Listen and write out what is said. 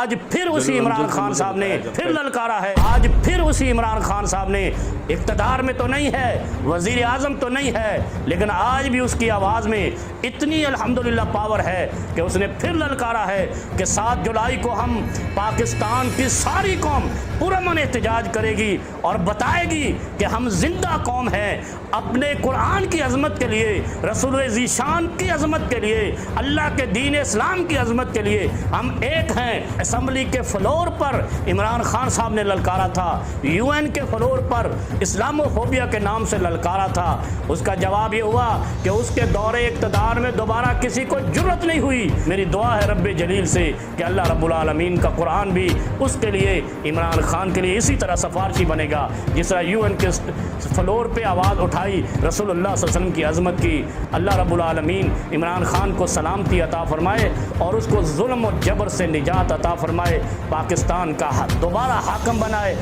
آج پھر اسی عمران خان صاحب نے پھر للکارا ہے، آج پھر اسی عمران خان صاحب نے اقتدار میں تو نہیں ہے، وزیر اعظم تو نہیں ہے، لیکن آج بھی اس کی آواز میں اتنی الحمدللہ پاور ہے کہ اس نے پھر للکارا ہے کہ 7 جولائی کو ہم پاکستان کی ساری قوم پرامن احتجاج کرے گی اور بتائے گی کہ ہم زندہ قوم ہیں، اپنے قرآن کی عظمت کے لیے، رسول ذیشان کی عظمت کے لیے، اللہ کے دین اسلام کی عظمت کے لیے ہم ایک ہیں۔ اسمبلی کے فلور پر عمران خان صاحب نے للکارا تھا، یو این کے فلور پر اسلامو فوبیا کے نام سے للکارا تھا، اس کا جواب یہ ہوا کہ اس کے دور اقتدار میں دوبارہ کسی کو جرت نہیں ہوئی۔ میری دعا ہے رب جلیل سے کہ اللہ رب العالمین کا قرآن بھی اس کے لیے، عمران خان کے لیے اسی طرح سفارشی بنے گا جس طرح یو این کے فلور پہ آواز اٹھائی رسول اللہ صلی اللہ علیہ وسلم کی عظمت کی۔ اللہ رب العالمین عمران خان کو سلامتی عطا فرمائے اور اس کو ظلم و جبر سے نجات عطا فرمائے، پاکستان کا دوبارہ حاکم بنائے،